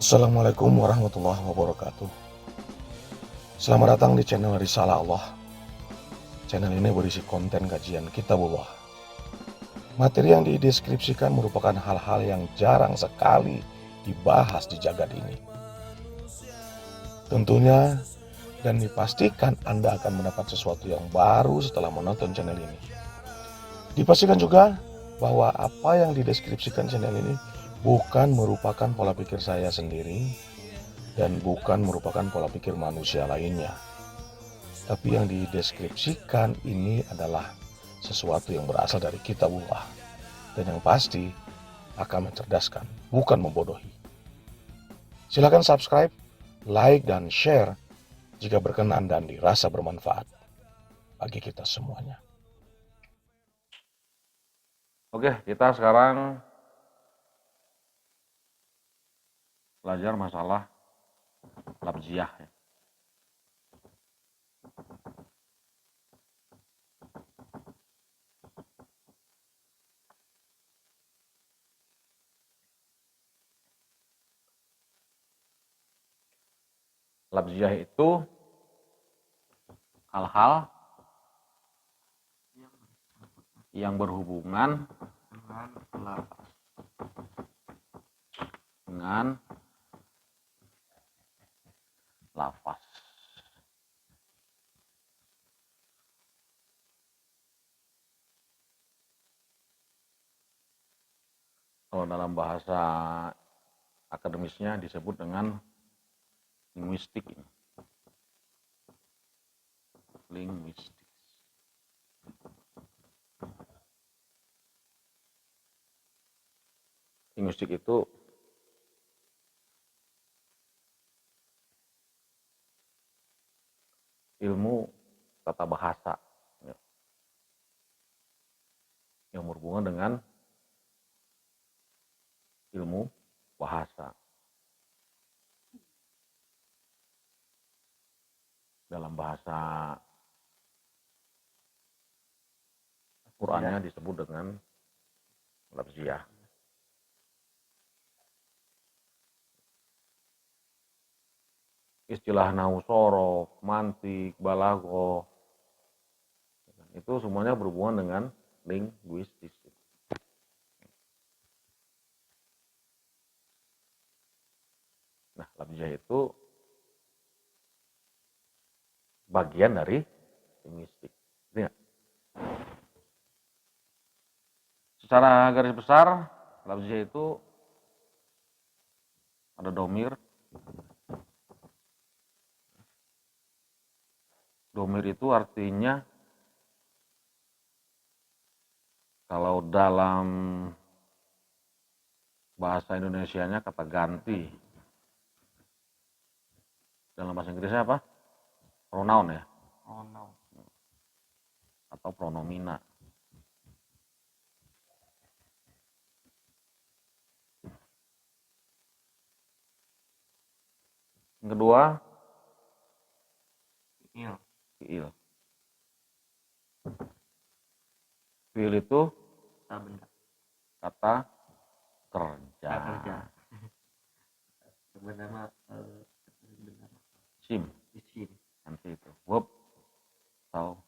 Assalamualaikum warahmatullahi wabarakatuh. Selamat datang di channel Risalah Allah. Channel ini berisi konten kajian Kitabullah. Materi yang dideskripsikan merupakan hal-hal yang jarang sekali dibahas di jagat ini. Tentunya dan dipastikan Anda akan mendapat sesuatu yang baru setelah menonton channel ini. Dipastikan juga bahwa apa yang dideskripsikan channel ini bukan merupakan pola pikir saya sendiri dan bukan merupakan pola pikir manusia lainnya. Tapi yang dideskripsikan ini adalah sesuatu yang berasal dari Kitabullah dan yang pasti akan mencerdaskan, bukan membodohi. Silakan subscribe, like, dan share jika berkenan dan dirasa bermanfaat bagi kita semuanya. Oke, kita sekarang belajar masalah labziyah ya. Labziyah itu hal-hal yang berhubungan dengan lafaz. Kalau dalam bahasa akademisnya disebut dengan linguistik ini. Linguistik. Linguistik itu ilmu tata bahasa ya, yang berhubungan dengan ilmu bahasa. Dalam bahasa Qur'annya disebut dengan labziyah. Istilah nahwu sorof, mantik, balaghah, itu semuanya berhubungan dengan linguistik. Nah, labziyah itu bagian dari linguistik. Ingat. Secara garis besar, labziyah itu ada domir. Domir itu artinya kalau dalam bahasa Indonesianya kata ganti. Dalam bahasa Inggrisnya apa? Pronoun ya? Pronoun. Atau pronomina. Yang kedua, fiil. Fiil itu kata kerja. Sebenarnya Sim. Nanti itu verb atau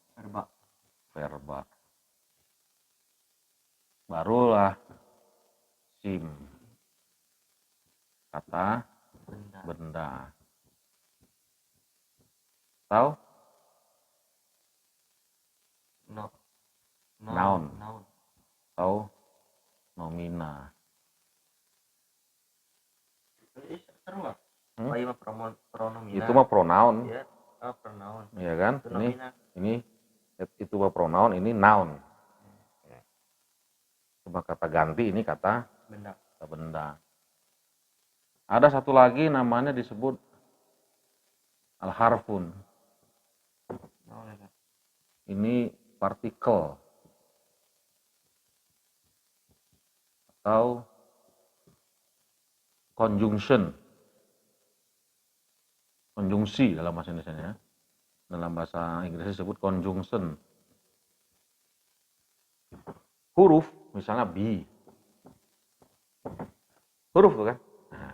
verba. Barulah sim. Kata benda. Atau noun. Atau nomina. Itu mah pronoun. Iya kan? Ini itu mah pronoun, ini noun. Cuma kata ganti, ini kata benda. Ada satu lagi namanya disebut al-harfun. Ini partikel atau conjunction. Konjungsi dalam bahasa Indonesia. Dalam bahasa Inggris disebut conjunction. Huruf, misalnya B. Huruf tuh kan. Nah,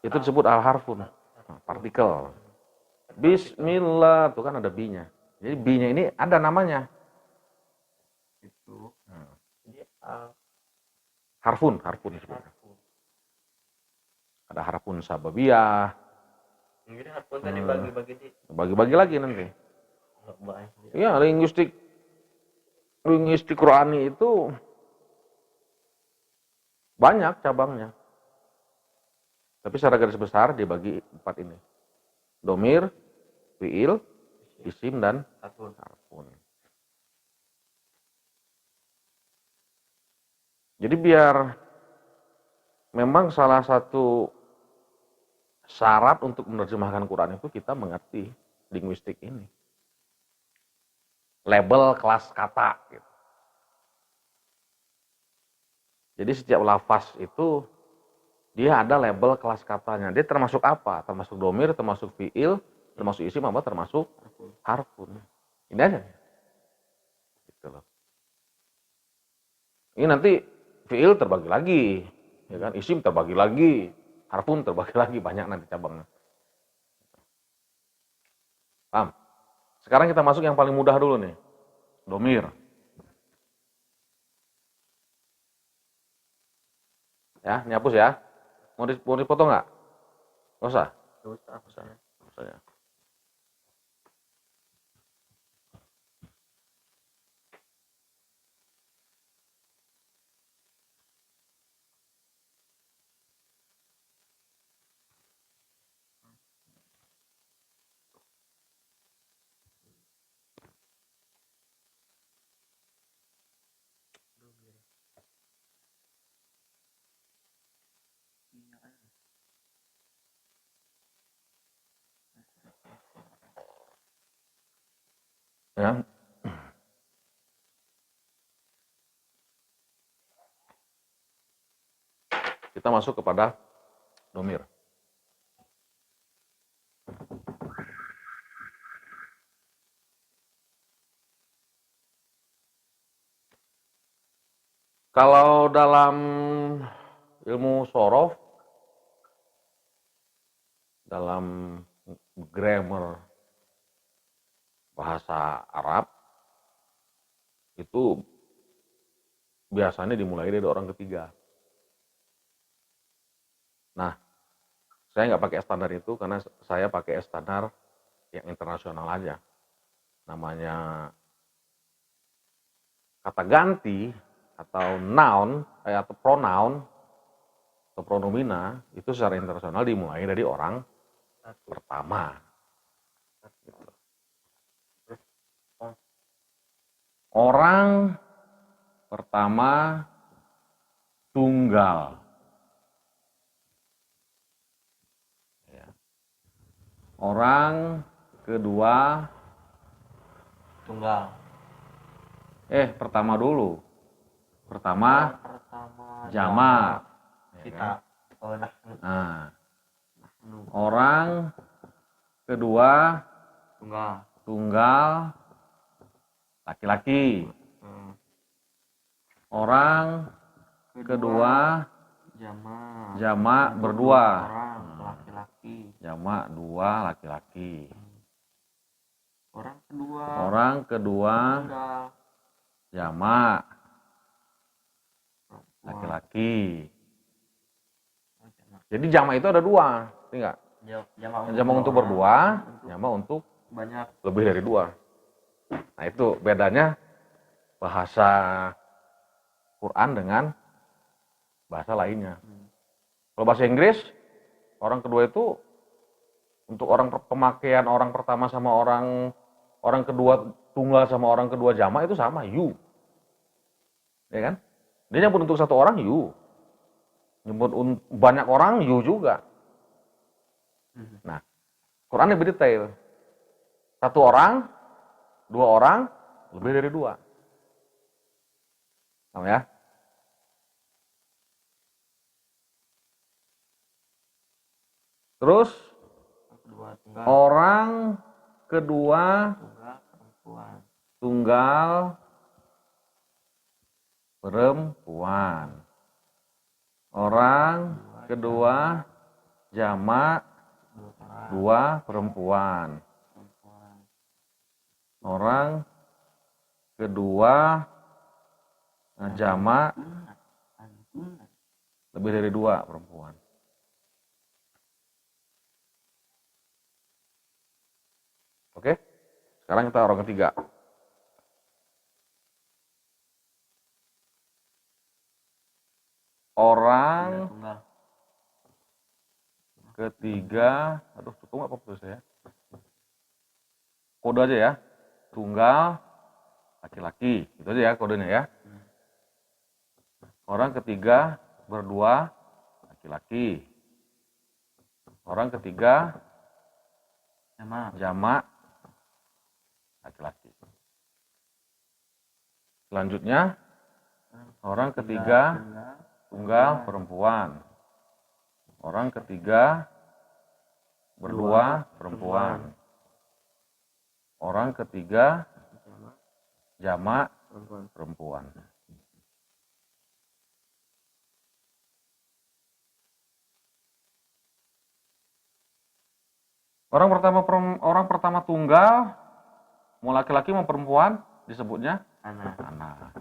Itu disebut al-harfun, partikel. Bismillah, tuh kan ada bi-nya. Jadi bi-nya ini ada namanya. Harfun disebutnya. Ada harfun sababiyah. Jadi harfun tadi dibagi-bagi di. Bagi-bagi lagi nanti. Iya, linguistik Qurani itu banyak cabangnya. Tapi secara garis besar dibagi 4 ini. Domir, fiil, isim, dan harfun. Jadi biar memang salah satu syarat untuk menerjemahkan Quran itu kita mengerti linguistik ini. Label kelas kata. Gitu. Jadi setiap lafaz itu dia ada label kelas katanya. Dia termasuk apa? Termasuk domir, termasuk fiil, termasuk isim, apa? Termasuk harfun. Ini aja. Gitu loh. Ini nanti fiil terbagi lagi, ya kan? Isim terbagi lagi, harfun terbagi lagi, banyak nanti cabangnya. Paham? Sekarang kita masuk yang paling mudah dulu nih, domir. Ya, ini hapus ya. Mau dipotong nggak? Nggak usah. Nggak usah ya. Ya. Kita masuk kepada domir. Kalau dalam ilmu sorof, dalam grammar bahasa Arab, itu biasanya dimulai dari orang ketiga. Nah, saya nggak pakai standar itu karena saya pakai standar yang internasional aja. Namanya kata ganti atau noun atau pronoun atau pronomina itu secara internasional dimulai dari orang pertama. Orang pertama tunggal. Orang kedua tunggal. Pertama dulu. Pertama jamak. Kita. Nah, orang kedua tunggal laki-laki. Orang kedua jamak berdua. Orang laki-laki. Jamak 2 laki-laki. Orang kedua jamak laki-laki. Jadi jamak itu ada 2, enggak? Jamak untuk berdua, jamak untuk banyak, lebih dari 2. Nah, itu bedanya bahasa Quran dengan bahasa lainnya. Kalau bahasa Inggris, orang kedua itu untuk pemakaian orang pertama sama orang kedua tunggal sama orang kedua jamak itu sama, you. Ya kan? Dia nyebut untuk satu orang you. Nyebut banyak orang you juga. Nah, Quran lebih detail. 1 orang, 2 orang, lebih dari 2. Paham ya? Terus orang kedua tunggal perempuan. Orang kedua jamak dua perempuan. Orang kedua jamak lebih dari dua perempuan. Oke, sekarang kita orang ketiga. Orang tunggal. ketiga, aduh cukup apa tuh saya? Kode aja ya, tunggal laki-laki, itu aja ya kodenya ya. Orang ketiga berdua laki-laki. Orang ketiga jamak laki-laki. Selanjutnya orang ketiga tunggal perempuan. Orang ketiga berdua perempuan. Orang ketiga jamak perempuan. Orang pertama tunggal, mau laki-laki mau perempuan disebutnya anak.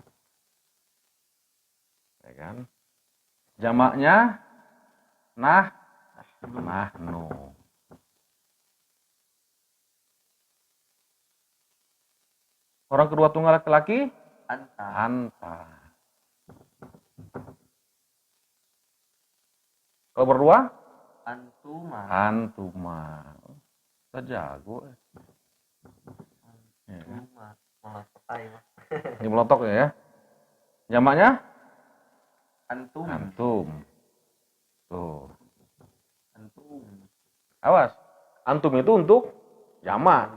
Ya kan? Jamaknya nahnu. Orang kedua tunggal laki-laki anta. Kalau berdua antuma. Kita jago. Ya kan? Ini melotok ya. Jamaknya antum. Tuh. Awas. Antum itu untuk jamak,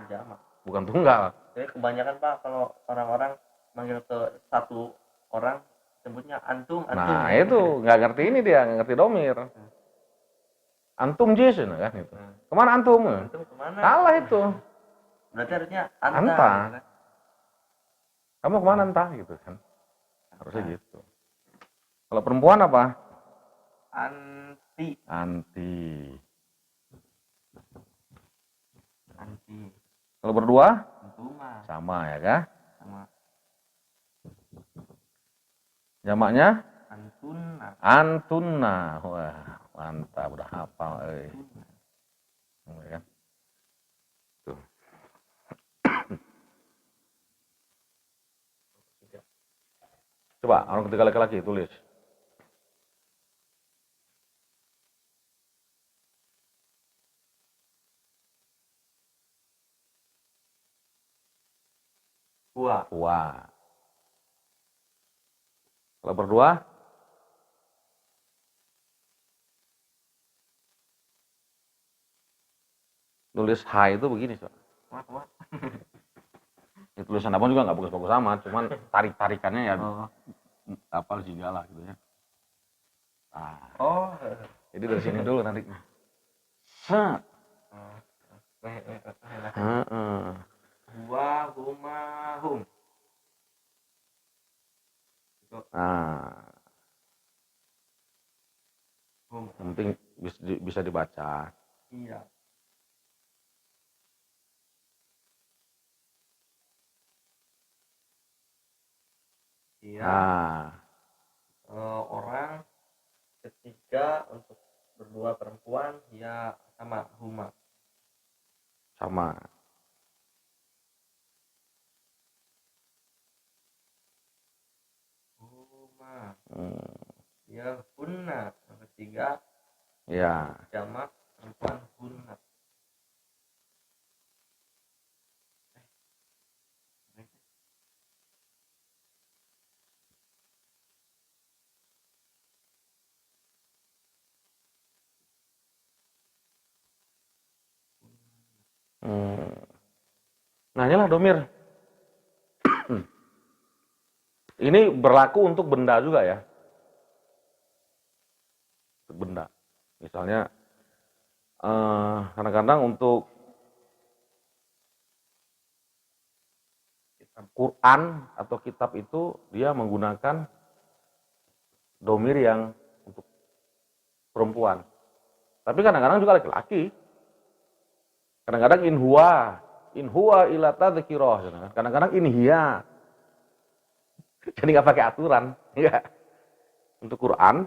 bukan tunggal. Jadi kebanyakan Pak kalau orang-orang manggil ke satu orang sebutnya antum. Nah itu nggak ngerti ini dia, nggak ngerti domir. Antum jis kan itu. Kemana antum? Antum kemana? Salah itu. Berarti harusnya Anta. Kamu kemana entah gitu kan? Harusnya gitu. Kalau perempuan apa? Anti. Kalau berdua? Antuma. Sama ya kan? Sama. Jamaknya? Antuna. Wah, mantap udah hafal ya kan? Tuh. Coba orang ketiga laki-laki tulis. Puah. Kalau berdua? Nulis H itu begini, Sob. Ya, tulisan abang juga nggak bagus-bagus amat, cuman tarik-tarikannya ya apa segala gitu ya. Nah, jadi dari sini dulu nariknya. Set. Huwa, huma, hum. Nah, yang penting bisa dibaca. Iya. Nah, orang ketiga untuk berdua perempuan ya sama huma. sama. Huma. Ya hunna. Yang ketiga Ya. jamak perempuan hunna. Nah, inilah domir. Ini berlaku untuk benda juga ya. Untuk benda. Misalnya kadang-kadang untuk Quran atau kitab itu dia menggunakan domir yang untuk perempuan. Tapi kadang-kadang juga laki-laki. Kadang-kadang in huwa illa tadhkirah. Kadang-kadang in hiya. Jadi nggak pakai aturan, ya. Untuk Quran,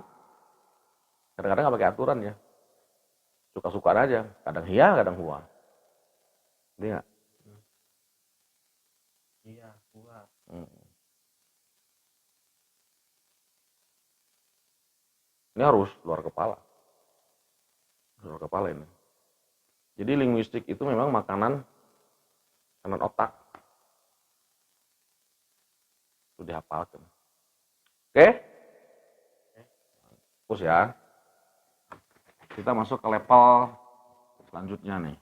kadang-kadang nggak pakai aturan ya. Suka-suka aja. Kadang hiya, kadang huwa. Ini nggak? Iya, gua. Ini harus luar kepala. Luar kepala ini. Jadi linguistik itu memang makanan otak. Itu dihafalkan. Oke? Terus ya. Kita masuk ke level selanjutnya nih.